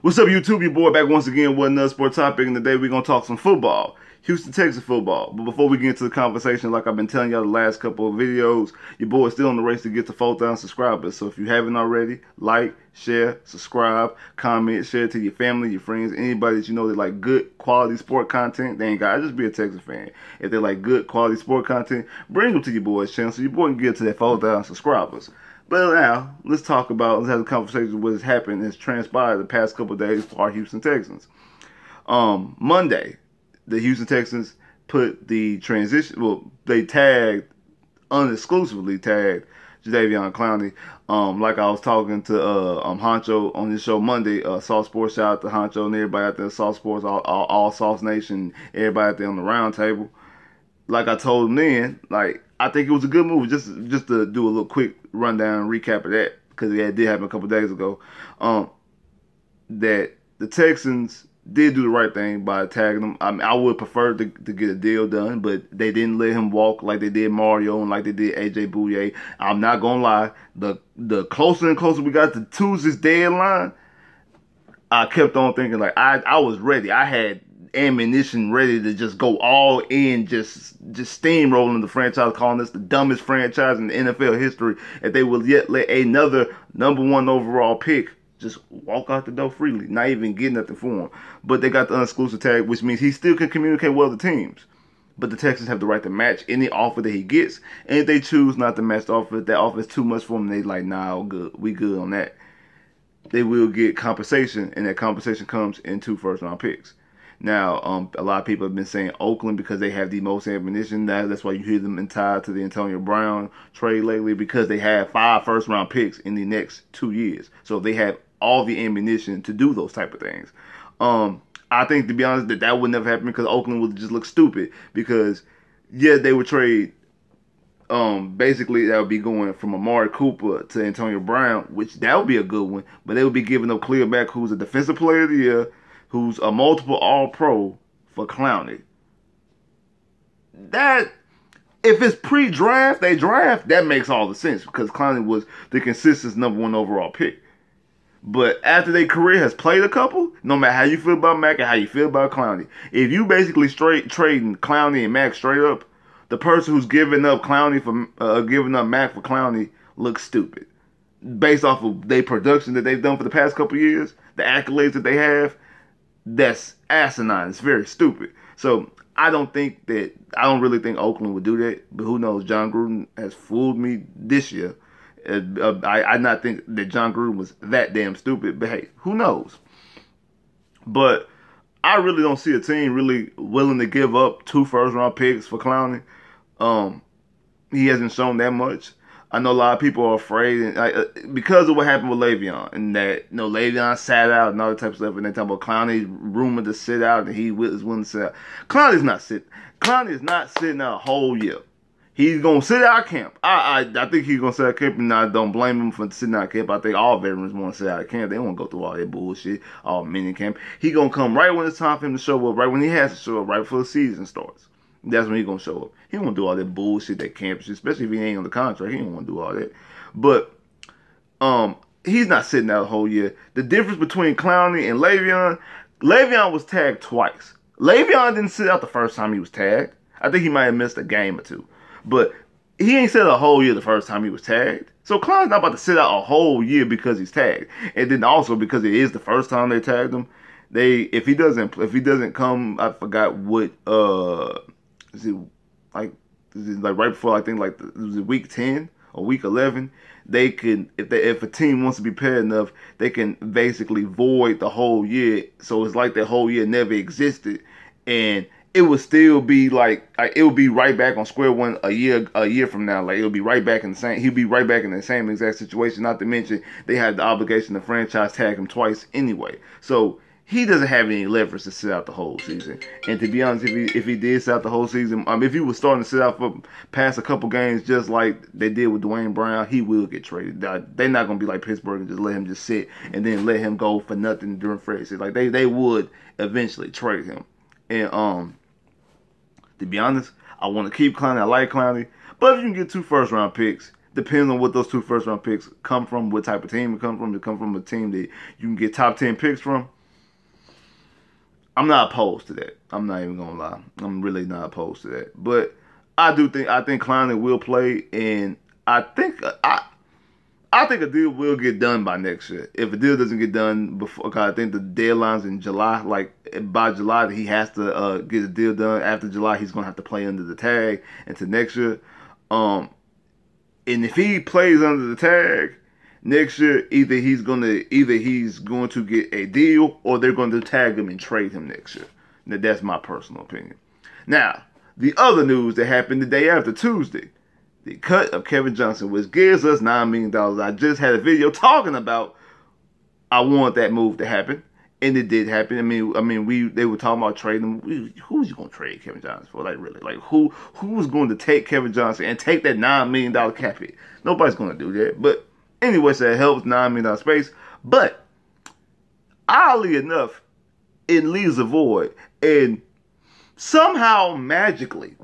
What's up, YouTube? Your boy back once again with another sport topic, and today we're going to talk some football. Houston Texans football. But before we get into the conversation, like I've been telling y'all the last couple of videos, your boy is still in the race to get to 4,000 subscribers. So if you haven't already, like, share, subscribe, comment, share it to your family, your friends, anybody that you know that like good quality sport content. They ain't got to just be a Texas fan. If they like good quality sport content, bring them to your boy's channel so your boy can get to that 4,000 subscribers. But now, let's have a conversation with what's happened and has transpired the past couple of days for our Houston Texans. Monday, the Houston Texans put the transition, well, they unexclusively tagged Jadeveon Clowney. Like I was talking to Honcho on his show Monday, Sauce Sports, shout out to Honcho and everybody out there, Sauce Sports, all Sauce Nation, everybody out there on the round table. Like I told him then, like, I think it was a good move, just to do a little quick rundown, recap of that, because it did happen a couple days ago, that the Texans did do the right thing by tagging him. I mean, I would prefer to get a deal done, but they didn't let him walk like they did Mario and like they did AJ Bouye. I'm not going to lie, the closer and closer we got to Tuesday's deadline, I kept on thinking, like, I was ready. I had ammunition ready to just go all in, just steamrolling the franchise, calling this the dumbest franchise in the NFL history, if they will yet let another #1 overall pick just walk out the door freely, not even get nothing for him. But they got the unexclusive tag, which means he still can communicate well with the teams. But the Texans have the right to match any offer that he gets, and if they choose not to match the offer, if that offer is too much for them, they like, nah, we good on that. They will get compensation, and that compensation comes in 2 first-round picks. Now, a lot of people have been saying Oakland because they have the most ammunition. That's why you hear them tied to the Antonio Brown trade lately, because they have 5 first-round picks in the next 2 years. So they have all the ammunition to do those type of things. I think, to be honest, that would never happen because Oakland would just look stupid. Because, yeah, they would trade, basically that would be going from Amari Cooper to Antonio Brown, which that would be a good one. But they would be giving up Khalil Mack, who's a defensive player of the year, who's a multiple All-Pro, for Clowney. That, if it's pre-draft, they draft, that makes all the sense because Clowney was the consistent #1 overall pick. But after their career has played a couple, no matter how you feel about Mack and how you feel about Clowney, if you basically trading Clowney and Mack straight up, the person who's giving up Clowney for giving up Mack for Clowney looks stupid. Based off of their production that they've done for the past couple years, the accolades that they have, that's asinine. It's very stupid. So I don't really think Oakland would do that. But who knows? John Gruden has fooled me this year. I not think that John Gruden was that damn stupid. But hey, who knows? But I really don't see a team really willing to give up 2 first-round picks for Clowney. He hasn't shown that much. I know a lot of people are afraid because of what happened with Le'Veon, and that, you know, Le'Veon sat out and all that type of stuff, and they talk about Clowney rumored to sit out, and he was willing to sit out. Clowney is not sitting out a whole year. He's gonna sit out of camp. I think he's gonna sit out of camp, and I don't blame him for sitting out of camp. I think all veterans want to sit out of camp. They don't want to go through all that bullshit, all mini camp. He gonna come right when it's time for him to show up, right when he has to show up, right before the season starts. That's when he's going to show up. He don't want to do all that bullshit, that camp shit, especially if he ain't on the contract. He don't want to do all that. But he's not sitting out a whole year. The difference between Clowney and Le'Veon was tagged twice. Le'Veon didn't sit out the first time he was tagged. I think he might have missed a game or 2. But he ain't sit out a whole year the first time he was tagged. So Clowney's not about to sit out a whole year because he's tagged. And then also because it is the first time they tagged him. If he doesn't come, I forgot what is it like right before, I think, like, it was week 10 or week 11, they can, if a team wants to be paid enough, they can basically void the whole year. So it's like that whole year never existed, and it would still be like it would be right back on square one a year from now. Like, it'll be right back in the same. He'll be right back in the same exact situation. Not to mention they had the obligation to franchise tag him twice anyway. So he doesn't have any leverage to sit out the whole season. And to be honest, if he did sit out the whole season, if he was starting to sit out for past a couple games, just like they did with Dwayne Brown, he will get traded. They're not going to be like Pittsburgh and just let him just sit and then let him go for nothing during free agency. Like, they would eventually trade him. And to be honest, I want to keep Clowney. I like Clowney. But if you can get 2 first-round picks, depends on what those 2 first-round picks come from, what type of team it come from. If it come from a team that you can get top 10 picks from, I'm not opposed to that. I'm not even gonna lie. I'm really not opposed to that. But I think Clowney will play, and I think a deal will get done by next year. If a deal doesn't get done before, cause I think the deadline's in July. Like by July, he has to get a deal done. After July, he's gonna have to play under the tag into next year. And if he plays under the tag next year, either he's going to get a deal, or they're going to tag him and trade him next year. Now, that's my personal opinion. Now, the other news that happened the day after Tuesday, the cut of Kevin Johnson, which gives us $9 million. I just had a video talking about I want that move to happen, and it did happen. They were talking about trading him. Who's you gonna trade Kevin Johnson for? Like really? Like who's going to take Kevin Johnson and take that $9 million cap hit? Nobody's gonna do that. But anyway, so it helps $9 million space. But oddly enough, it leaves a void, and somehow magically,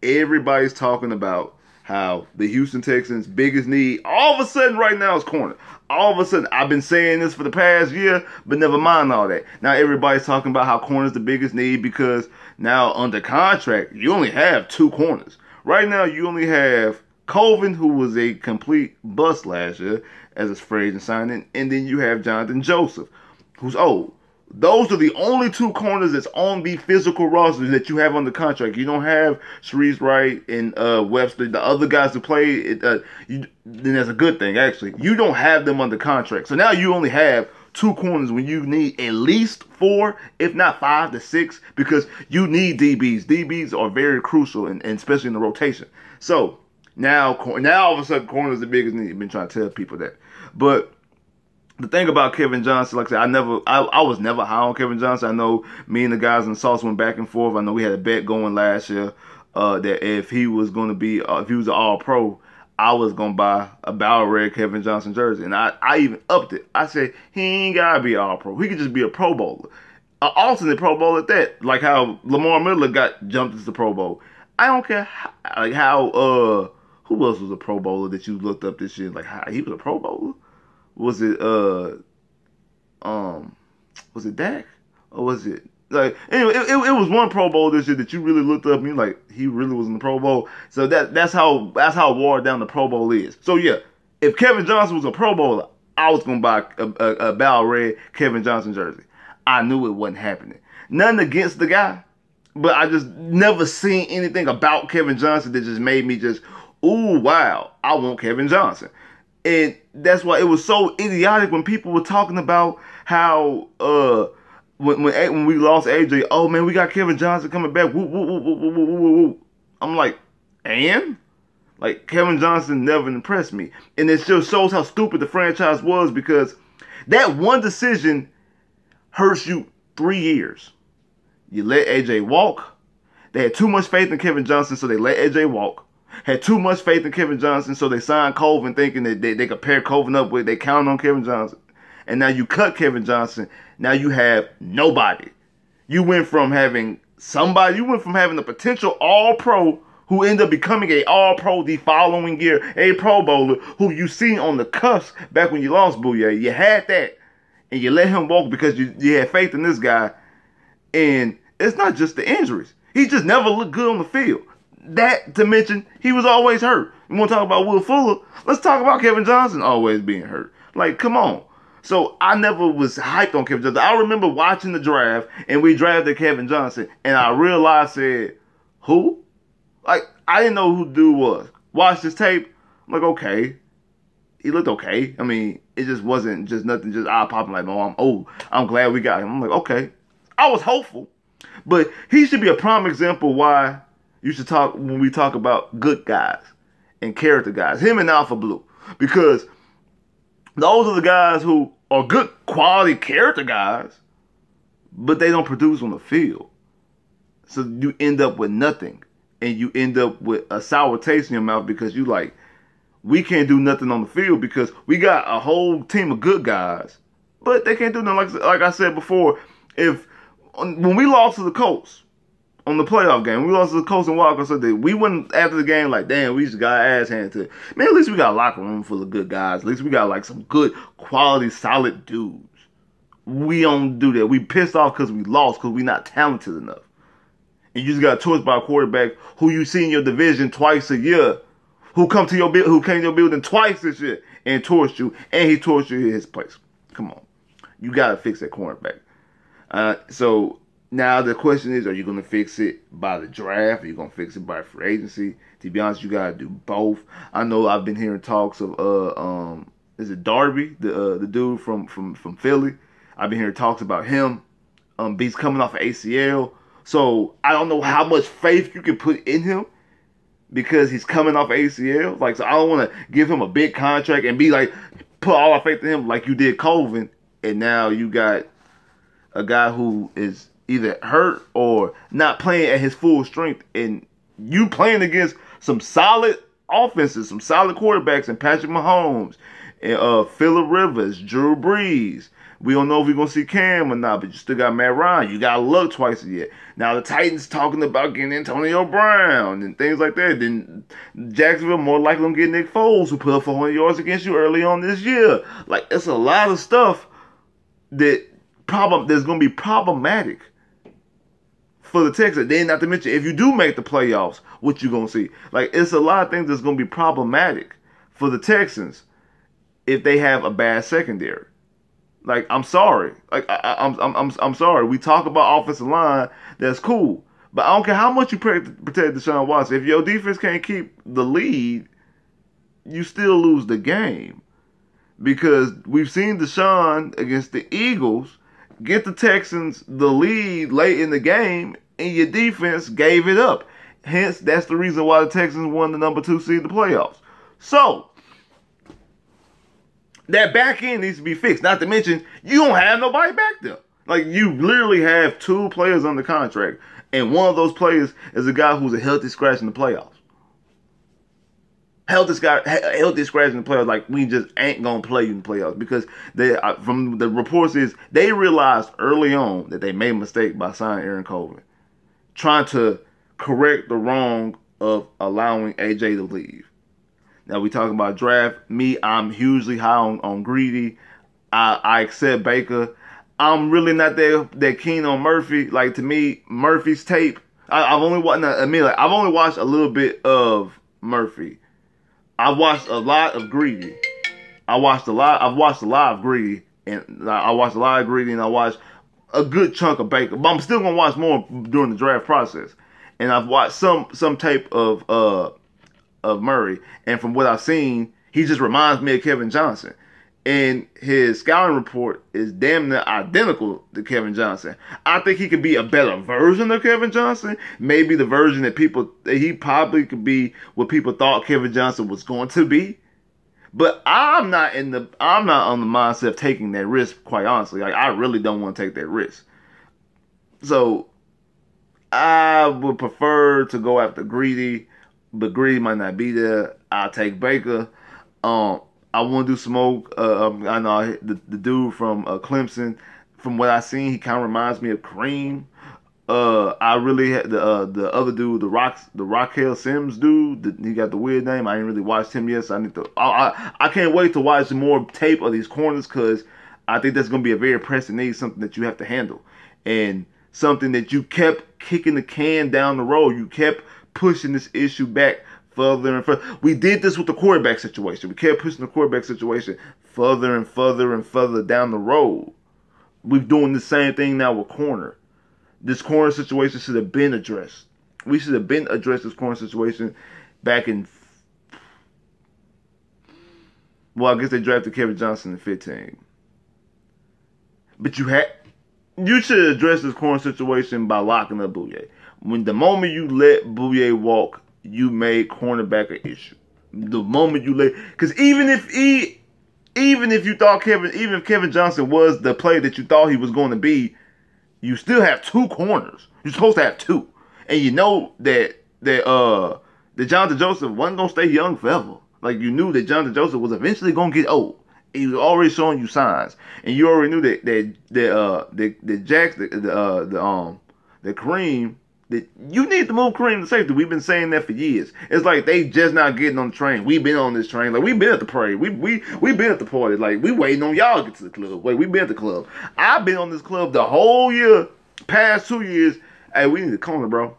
everybody's talking about how the Houston Texans' biggest need all of a sudden right now is corner. All of a sudden, I've been saying this for the past year, but never mind all that. Now everybody's talking about how corner is the biggest need because now under contract, you only have 2 corners. Right now, you only have Colvin, who was a complete bust last year as a free agent signing, and then you have Jonathan Joseph, who's old. Those are the only 2 corners that's on the physical roster that you have under contract. You don't have Sharice Wright and Webster, the other guys who play. Then that's a good thing, actually. You don't have them under contract. So now you only have 2 corners when you need at least 4, if not 5 to 6, because you need DBs. DBs are very crucial, and especially in the rotation. So now all of a sudden, corner is the biggest need. I've been trying to tell people that. But the thing about Kevin Johnson, like I said, I was never high on Kevin Johnson. I know me and the guys in the sauce went back and forth. I know we had a bet going last year that if he was going to be, if he was an All-Pro, I was going to buy a Battle Red Kevin Johnson jersey. And I even upped it. I said, he ain't got to be an All-Pro. He could just be a Pro Bowler. An alternate Pro Bowler at that. Like how Lamar Miller got jumped into the Pro Bowl. I don't care how who else was a Pro Bowler that you looked up this year? Like how he was a Pro Bowler? Was it Dak? Or was it like anyway, it was one Pro Bowl this year that you really looked up and you like he really was in the Pro Bowl. So that's how watered down the Pro Bowl is. So yeah, if Kevin Johnson was a Pro Bowler, I was gonna buy a Battle Red Kevin Johnson jersey. I knew it wasn't happening. Nothing against the guy, but I just never seen anything about Kevin Johnson that just made me just, ooh, wow, I want Kevin Johnson. And that's why it was so idiotic when people were talking about how when we lost AJ, oh man, we got Kevin Johnson coming back. Woo, woo, woo, woo, woo, woo, woo, woo. I'm like, and? Like, Kevin Johnson never impressed me. And it just shows how stupid the franchise was because that one decision hurts you 3 years. You let AJ walk. They had too much faith in Kevin Johnson, so they let AJ walk. Had too much faith in Kevin Johnson, so they signed Colvin thinking that they could pair Colvin up with. They counted on Kevin Johnson. And now you cut Kevin Johnson. Now you have nobody. You went from having somebody, you went from having a potential All-Pro who ended up becoming a All-Pro the following year, a Pro Bowler who you seen on the cusp back when you lost Bouye. You had that, and you let him walk because you had faith in this guy. And it's not just the injuries. He just never looked good on the field. That to mention, he was always hurt. You want to talk about Will Fuller? Let's talk about Kevin Johnson always being hurt. Like, come on. So I never was hyped on Kevin Johnson. I remember watching the draft, and we drafted Kevin Johnson, and I realized, said, who? Like, I didn't know who the dude was. Watched his tape. I'm like, okay. He looked okay. I mean, it just wasn't just nothing, just eye-popping like, oh, I'm glad we got him. I'm like, okay. I was hopeful. But he should be a prime example why you should talk when we talk about good guys and character guys. Him and Alpha Blue. Because those are the guys who are good quality character guys, but they don't produce on the field. So you end up with nothing. And you end up with a sour taste in your mouth because you like, we can't do nothing on the field because we got a whole team of good guys, but they can't do nothing. Like I said before, when we lost to the Colts on the playoff game, we lost to the Colts and Walker Sunday, we went after the game like, damn, we just got our ass handed to it. Man, at least we got a locker room full of good guys. At least we got like some good quality, solid dudes. We don't do that. We pissed off because we lost, because we not talented enough. And you just got torched by a quarterback who you see in your division twice a year, who came to your building twice this year and torched you, and he torched you in his place. Come on. You got to fix that cornerback. So now the question is, are you going to fix it by the draft? Are you going to fix it by free agency? To be honest, you got to do both. I know I've been hearing talks of, is it Darby, the dude from Philly? I've been hearing talks about him. He's coming off of ACL. So I don't know how much faith you can put in him because he's coming off ACL. Like, so I don't want to give him a big contract and be like, put all our faith in him like you did Colvin. And now you got a guy who is either hurt or not playing at his full strength. And you playing against some solid offenses, some solid quarterbacks, and Patrick Mahomes, and Phillip Rivers, Drew Brees. We don't know if we're going to see Cam or not, but you still got Matt Ryan. You got to look twice a year. Now the Titans talking about getting Antonio Brown and things like that. Then Jacksonville more likely going to get Nick Foles, who put up 400 yards against you early on this year. Like, it's a lot of stuff that's going to be problematic for the Texans. Then not to mention, if you do make the playoffs, what you going to see? Like, it's a lot of things that's going to be problematic for the Texans if they have a bad secondary. Like, I'm sorry. Like, I'm sorry. We talk about offensive line. That's cool. But I don't care how much you protect Deshaun Watson. If your defense can't keep the lead, you still lose the game. Because we've seen Deshaun against the Eagles get the Texans the lead late in the game, and your defense gave it up. Hence, that's the reason why the Texans won the number 2 seed in the playoffs. So, that back end needs to be fixed. Not to mention, you don't have nobody back there. Like, you literally have 2 players under contract, and one of those players is a guy who's a healthy scratch in the playoffs. Healthy scratch in the playoffs, like, we just ain't going to play you in the playoffs. Because they, from the reports is, they realized early on that they made a mistake by signing Aaron Colvin, trying to correct the wrong of allowing AJ to leave. Now, we talking about draft. Me, I'm hugely high on Greedy. I accept Baker. I'm really not that keen on Murphy. Like, to me, Murphy's tape, I've only watched a little bit of Murphy. I've watched a lot of Greedy. I've watched a lot of Greedy, and I watched a good chunk of Baker. But I'm still gonna watch more during the draft process. And I've watched some tape of Murray, and from what I've seen, he just reminds me of Kevin Johnson. And his scouting report is damn near identical to Kevin Johnson. I think he could be a better version of Kevin Johnson. Maybe the version that he probably could be what people thought Kevin Johnson was going to be. But I'm not on the mindset of taking that risk, quite honestly. Like, I really don't want to take that risk. So I would prefer to go after Greedy, but Greedy might not be there. I'll take Baker. I want to do some more. I know the dude from Clemson. From what I've seen, he kind of reminds me of Kareem. I really had the other dude, the Raquel Sims dude. He got the weird name. I ain't really watched him yet, so I need to. I can't wait to watch more tape of these corners because I think that's going to be a very pressing need, something that you have to handle, and something that you kept kicking the can down the road. You kept pushing this issue back further and further. We did this with the quarterback situation. We kept pushing the quarterback situation further and further and further down the road. We're doing the same thing now with corner. This corner situation should have been addressed. We should have been addressed this corner situation back in. Well, I guess they drafted Kevin Johnson in 2015. But you should address this corner situation by locking up Bouye. When the moment you let Bouye walk, you made cornerback an issue. The moment you let, because even if you thought Kevin Johnson was the player that you thought he was going to be, you still have 2 corners. You're supposed to have 2, and you know that Jonathan Joseph wasn't gonna stay young forever. Like, you knew that Jonathan Joseph was eventually gonna get old. He was already showing you signs, and you already knew that Kareem You need to move Kareem to safety. We've been saying that for years. It's like they just not getting on the train. We've been on this train. Like, we've been at the parade. We been at the party. Like, we waiting on y'all to get to the club. Wait, we been at the club. I've been on this club the whole year, past 2 years. Hey, we need a corner, bro.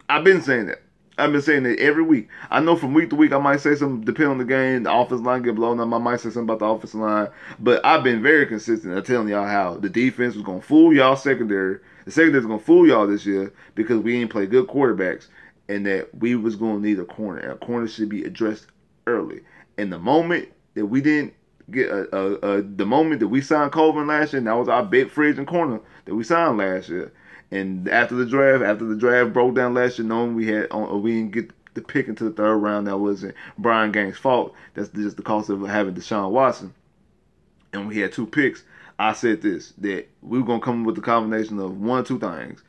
I've been saying that. I've been saying it every week. I know from week to week I might say something, depending on the game. The offensive line get blown up. I might say something about the offensive line. But I've been very consistent at telling y'all how the defense was going to fool y'all secondary. The secondary was going to fool y'all this year because we ain't play good quarterbacks, and that we was going to need a corner. And a corner should be addressed early. And the moment that we didn't get the moment that we signed Colvin last year, and that was our big free agent corner that we signed last year. And after the draft broke down last year, knowing we didn't get the pick into the third round, that wasn't Brian Gang's fault. That's just the cost of having Deshaun Watson. And we had 2 picks. I said this, that we were going to come up with the combination of one or two things.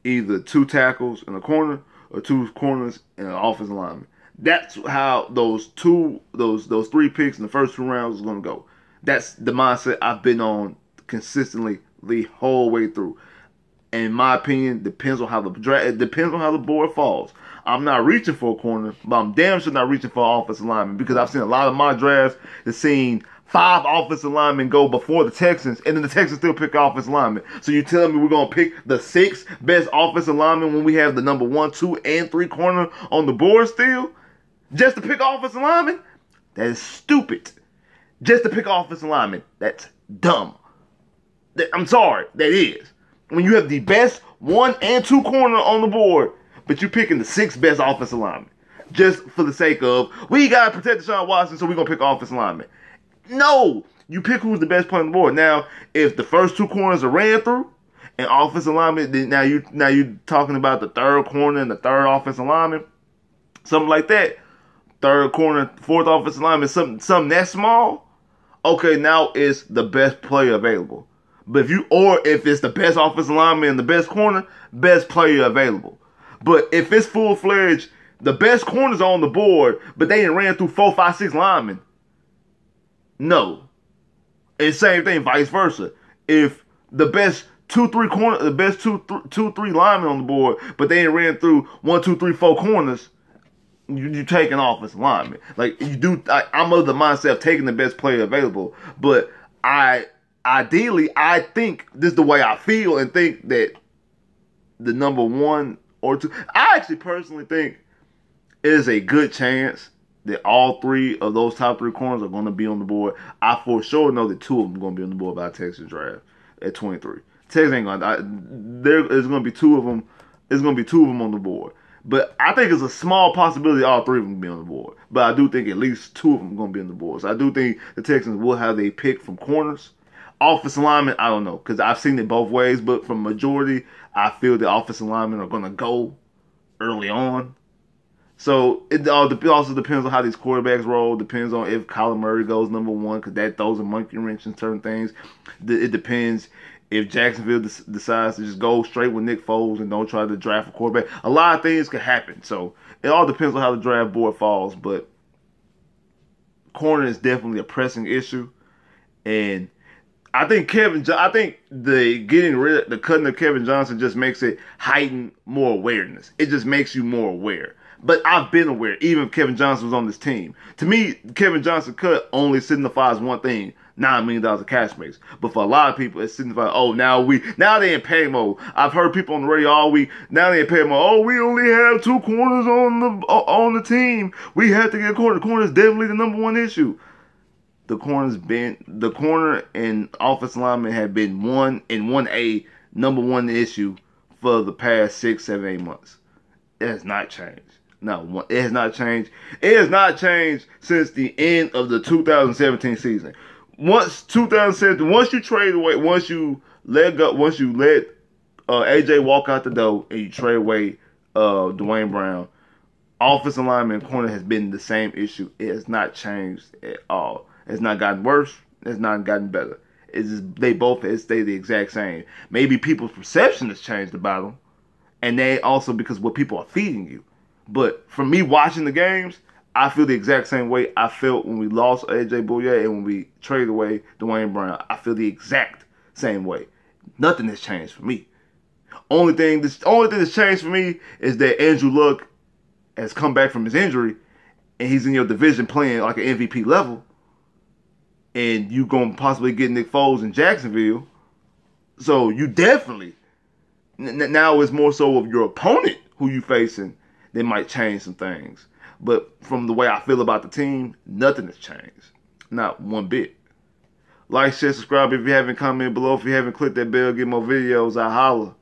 Either 2 tackles in a corner or 2 corners and an offensive lineman. That's how those 3 picks in the first 2 rounds was going to go. That's the mindset I've been on consistently the whole way through. In my opinion, depends on how the board falls. I'm not reaching for a corner, but I'm damn sure not reaching for an offensive lineman, because I've seen a lot of my drafts that seen 5 offensive linemen go before the Texans, and then the Texans still pick offensive linemen. So you telling me we're gonna pick the 6th best offensive lineman when we have the number 1, 2, and 3 corner on the board still, just to pick offensive lineman? That is stupid. Just to pick offensive lineman, that's dumb. I'm sorry, that is. When you have the best 1 and 2 corner on the board, but you're picking the 6th best offensive lineman, just for the sake of, we gotta protect Deshaun Watson, so we're gonna pick offensive lineman. No, you pick who's the best player on the board. Now, if the first 2 corners are ran through, and offensive lineman, then now you talking about the 3rd corner and the 3rd offensive lineman, something like that. 3rd corner, 4th offensive lineman, something that small. Okay, now it's the best player available. But if it's the best offensive lineman and the best corner, best player available. But if it's full-fledged, the best corners are on the board, but they ain't ran through 4, 5, 6 linemen. No. And same thing, vice versa. If the best 2, 3 corner, the best 2, 3 linemen on the board, but they ain't ran through 1, 2, 3, 4 corners, you take an offensive lineman. Like, I'm of the mindset of taking the best player available, but ideally, I think this is the way I feel, and think that the number 1 or 2. I actually personally think it is a good chance that all 3 of those top 3 corners are going to be on the board. I for sure know that 2 of them are going to be on the board by the Texans draft at 23. Texans ain't going to. There is going to be 2 of them. There's going to be 2 of them on the board. But I think it's a small possibility all 3 of them will be on the board. But I do think at least 2 of them are going to be on the board. So I do think the Texans will have a pick from corners. Offensive linemen, I don't know, because I've seen it both ways. But from majority, I feel the offensive linemen are going to go early on. So it also depends on how these quarterbacks roll. Depends on if Kyler Murray goes number 1, because that throws a monkey wrench in certain things. It depends if Jacksonville decides to just go straight with Nick Foles and don't try to draft a quarterback. A lot of things could happen. So it all depends on how the draft board falls. But corner is definitely a pressing issue, and I think the cutting of Kevin Johnson just makes it heighten more awareness. It just makes you more aware. But I've been aware, even if Kevin Johnson was on this team. To me, Kevin Johnson cut only signifies one thing: $9 million of cash space. But for a lot of people, it signifies, now they in pay mode. I've heard people on the radio all week, now they in pay mode. Oh, we only have 2 corners on the team. We have to get a corner. The corner is definitely the number 1 issue. The corner and offensive lineman have been 1A number 1 issue for the past 6, 7, 8 months. It has not changed. No, it has not changed. It has not changed since the end of the 2017 season. Once you trade away, once you let AJ walk out the door and you trade away Dwayne Brown, offensive lineman and corner has been the same issue. It has not changed at all. It's not gotten worse. It's not gotten better. It's just, they both have stayed the exact same. Maybe people's perception has changed about them, and they also because what people are feeding you. But for me watching the games, I feel the exact same way I felt when we lost AJ Bouye and when we traded away Dwayne Brown. I feel the exact same way. Nothing has changed for me. Only thing that's changed for me is that Andrew Luck has come back from his injury, and he's in your division playing like an MVP level, and you gonna possibly get Nick Foles in Jacksonville. So you definitely now it's more so of your opponent who you facing that might change some things. But from the way I feel about the team, nothing has changed, not one bit. Like, share, subscribe if you haven't. Comment below if you haven't. Click that bell, get more videos. I holla.